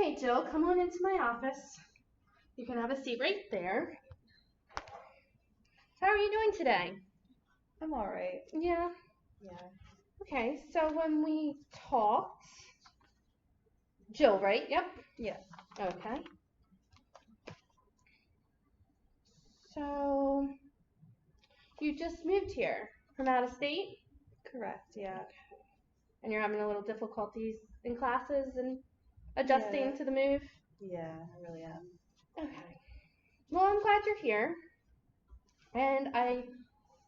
Okay, Jill, come on into my office. You can have a seat right there. How are you doing today? I'm alright. Yeah. Yeah. Okay, so when we talked, Jill, right? Yep. Yeah. Okay. So you just moved here from out of state, Correct, yeah. and you're having a little difficulties in classes and adjusting Yeah. to the move? Yeah, I really am. Okay. Well, I'm glad you're here, and I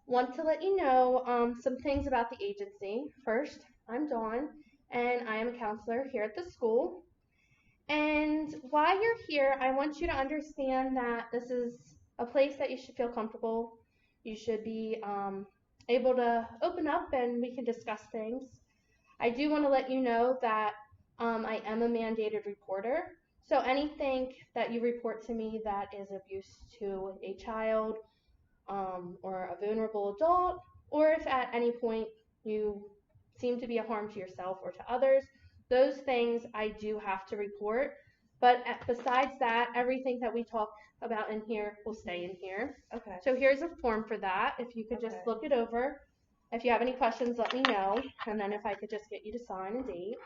want to let you know some things about the agency. First, I'm Dawn, and I am a counselor here at the school. And while you're here, I want you to understand that this is a place that you should feel comfortable. You should be able to open up and we can discuss things. I do want to let you know that I am a mandated reporter. So anything that you report to me that is abuse to a child or a vulnerable adult, or if at any point you seem to be a harm to yourself or to others, those things I do have to report. But besides that, everything that we talk about in here will stay in here. Okay. So here's a form for that. If you could just Okay. look it over. If you have any questions, let me know. And then if I could just get you to sign and date.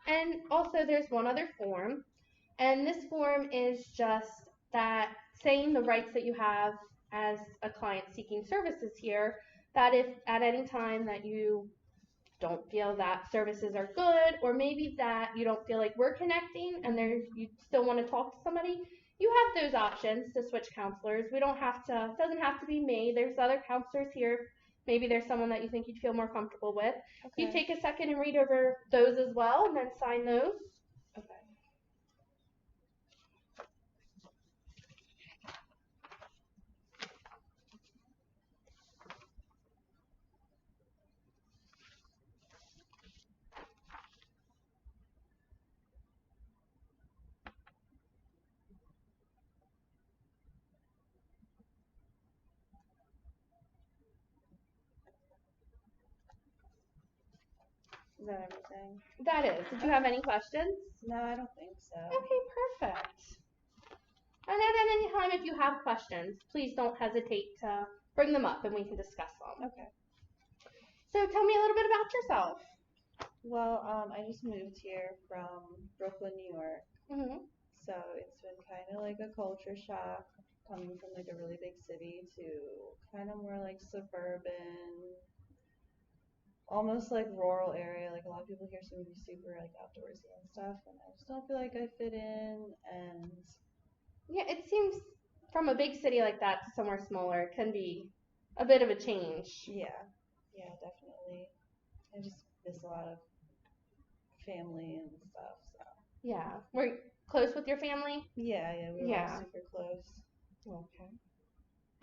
And also there's one other form. And this form is just that saying the rights that you have as a client seeking services here, that if at any time that you don't feel that services are good, or maybe that you don't feel like we're connecting and you still want to talk to somebody, you have those options to switch counselors. We don't have to, it doesn't have to be me. There's other counselors here. Maybe there's someone that you think you'd feel more comfortable with. Okay. You take a second and read over those as well and then sign those. Okay. Is that everything? That is. Did you have any questions? No, I don't think so. Okay, perfect. And then at any time, if you have questions, please don't hesitate to bring them up and we can discuss them. Okay. So tell me a little bit about yourself. Well, I just moved here from Brooklyn, New York. Mm-hmm. So it's been kind of like a culture shock coming from like a really big city to kind of more like suburban, almost like rural area. Like a lot of people here seem to be super like outdoorsy and stuff, and I just don't feel like I fit in. And Yeah, it seems from a big city like that to somewhere smaller can be a bit of a change. yeah, definitely. I just miss a lot of family and stuff. So Yeah. Were you close with your family? yeah, we were all super close. Okay.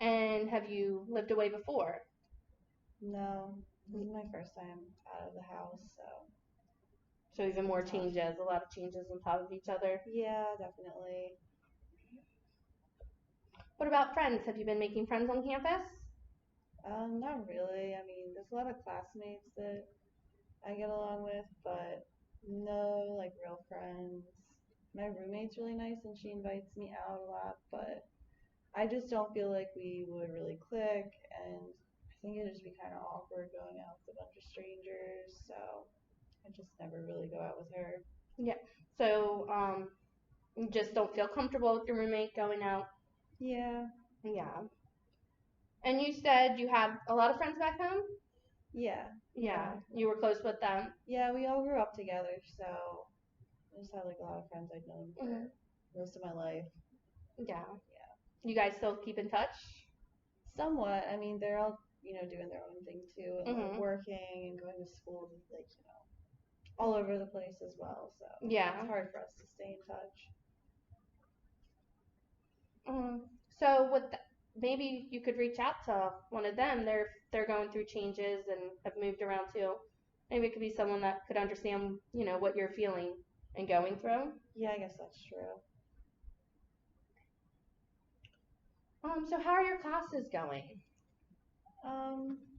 And have you lived away before? No, this is my first time out of the house, so So even more changes, a lot of changes on top of each other. yeah, definitely. What about friends? Have you been making friends on campus? Not really. I mean, there's a lot of classmates that I get along with, but no like real friends. My roommate's really nice and she invites me out a lot, but I just don't feel like we would really click, and I think it'd just be kind of awkward going out with a bunch of strangers, so I just never really go out with her. Yeah. So you just don't feel comfortable with your roommate going out? Yeah. Yeah. And you said you have a lot of friends back home? Yeah. Yeah. You were close with them? Yeah, we all grew up together, so I just have like a lot of friends I've known for most of my life. Yeah. Yeah. You guys still keep in touch? Somewhat. I mean, they're all, doing their own thing too, and like working and going to school, like, all over the place as well. So yeah, it's hard for us to stay in touch. So maybe you could reach out to one of them. They're going through changes and have moved around too. Maybe it could be someone that could understand, what you're feeling and going through. Yeah, I guess that's true. So how are your classes going?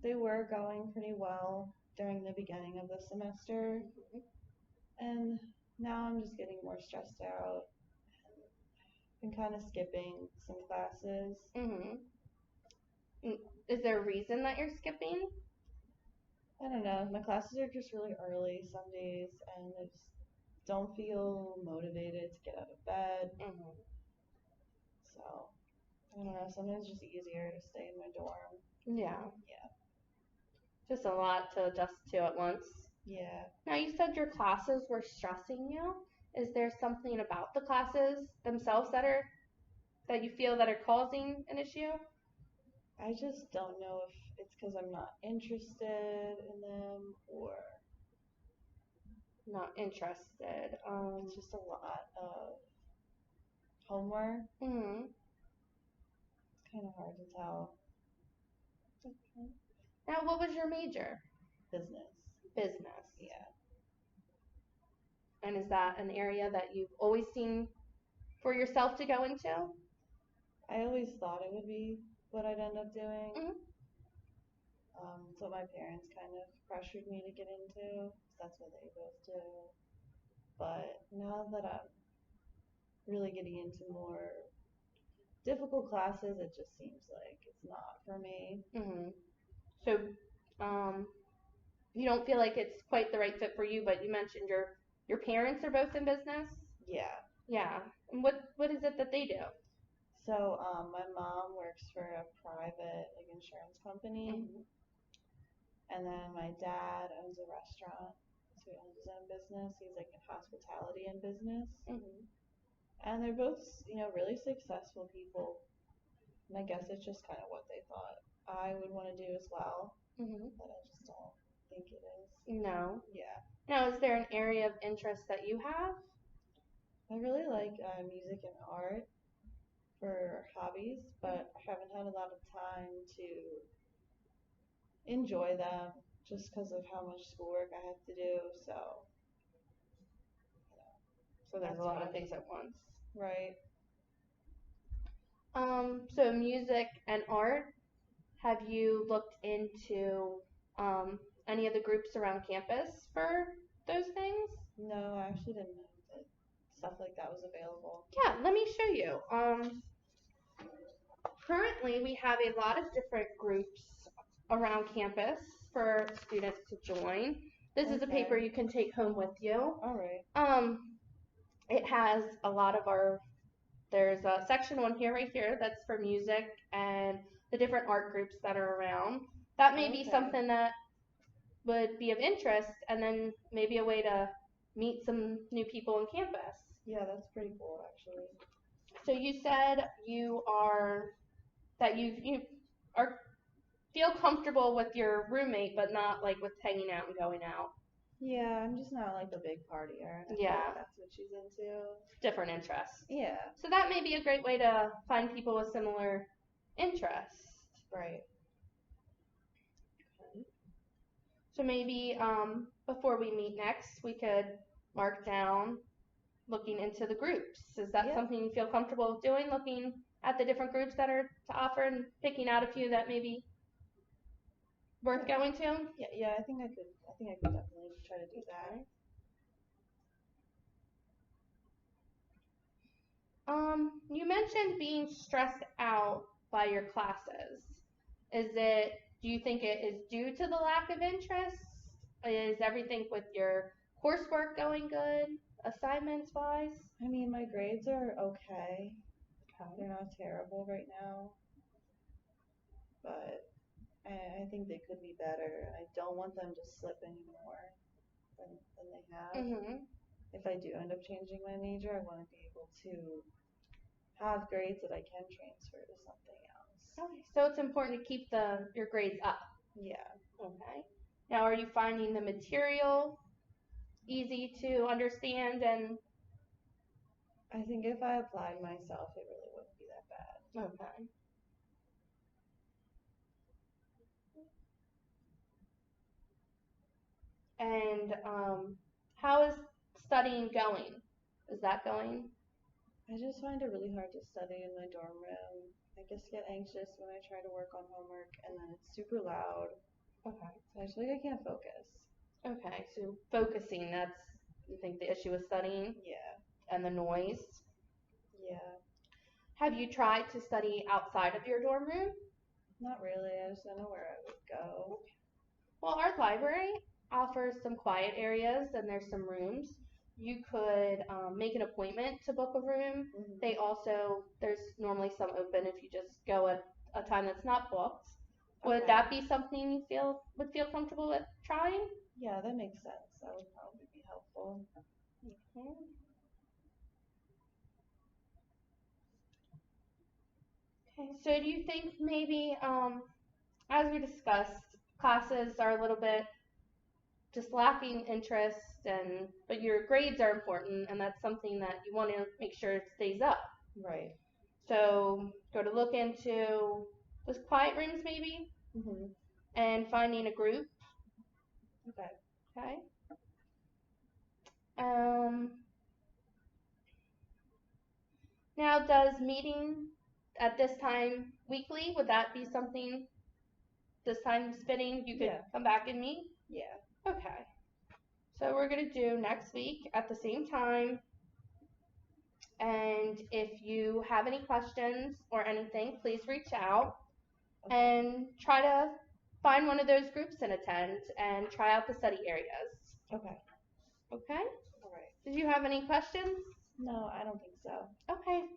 They were going pretty well during the beginning of the semester, and now I'm just getting more stressed out. Been kind of skipping some classes. Mhm. Is there a reason that you're skipping? I don't know. My classes are just really early some days, and I just don't feel motivated to get out of bed. Mhm. So I don't know. Sometimes it's just easier to stay in my dorm. Yeah. Yeah. Just a lot to adjust to at once. Yeah. Now you said your classes were stressing you. Is there something about the classes themselves that you feel that are causing an issue? I just don't know if it's because I'm not interested in them or Not interested. it's just a lot of homework. Mhm. It's kind of hard to tell. Okay. Now, what was your major? Business. Business. Yeah. And is that an area that you've always seen for yourself to go into? I always thought it would be what I'd end up doing. Mhm. It's what my parents kind of pressured me to get into. 'Cause that's what they both do. But now that I'm really getting into more difficult classes, it just seems like it's not for me. Mhm. So, um, you don't feel like it's quite the right fit for you, but you mentioned your parents are both in business. Yeah. Yeah. And what is it that they do? So my mom works for a private like insurance company, Mhm. and then my dad owns a restaurant. So he owns his own business. He's like in hospitality and business, Mhm. and they're both really successful people. And I guess it's just kind of what they thought I would want to do as well, Mhm. but I just don't think it is. No. Yeah. Now, is there an area of interest that you have? I really like music and art for hobbies, but I haven't had a lot of time to enjoy them just because of how much schoolwork I have to do. So, So there's a that's lot of fine. things at once. Right. So music and art. Have you looked into any of the groups around campus for those things? No, I actually didn't know that stuff like that was available. Yeah, let me show you. Currently, we have a lot of different groups around campus for students to join. This is a paper Okay. you can take home with you. All right. It has a lot of there's a section one here, right here, that's for music and the different art groups that are around. That may be Okay. something that would be of interest, and then maybe a way to meet some new people on campus. Yeah, that's pretty cool actually. So you said you are feel comfortable with your roommate, but not like with hanging out and going out. Yeah, I'm just not like a big partier. I feel Yeah, like that's what she's into. different interests. Yeah. So that may be a great way to find people with similar interests. Right. So maybe before we meet next, we could mark down looking into the groups. Is that Yeah. something you feel comfortable doing? Looking at the different groups that are to offer and picking out a few that may be worth Yeah. going to? Yeah, I think I could. I think I could definitely try to do that. Okay. You mentioned being stressed out by your classes. Do you think it is due to the lack of interest? Is everything with your coursework going good, assignments wise? I mean, my grades are okay. Okay. They're not terrible right now, but I think they could be better. I don't want them to slip any more than they have. Mhm. If I do end up changing my major, I want to be able to have grades that I can transfer to something else. Okay. So it's important to keep your grades up. Yeah. Okay. Now, are you finding the material easy to understand and I think if I applied myself, it really wouldn't be that bad. okay? And how is studying going? Is that going? I just find it really hard to study in my dorm room. I just get anxious when I try to work on homework, and then it's super loud. Okay. So I just feel like I can't focus. Okay. So focusing, that's, you think, the issue with studying Yeah. and the noise. Yeah. Have you tried to study outside of your dorm room? Not really. I just don't know where I would go. Well, our library offers some quiet areas and there's some rooms. You could make an appointment to book a room. Mhm. They also, there's normally some open if you just go at a time that's not booked. Would Okay. that be something you would feel comfortable with trying? Yeah, that makes sense. That would probably be helpful. Okay. Okay. So do you think maybe, as we discussed, classes are a little bit just lacking interest, and but your grades are important, and that's something that you want to make sure it stays up. Right. So go to look into those quiet rooms maybe, Mhm. and finding a group. Okay. Okay. Um, Now, does meeting at this time weekly, would that be something this time spinning you could Yeah. come back and meet? Yeah. Okay. So we're going to do next week at the same time. And if you have any questions or anything, please reach out Okay. and try to find one of those groups and attend and try out the study areas. Okay. Okay? All right. Did you have any questions? No, I don't think so. Okay.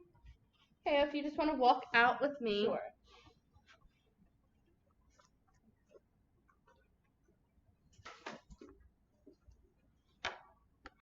Okay, if you just want to walk out with me. Sure.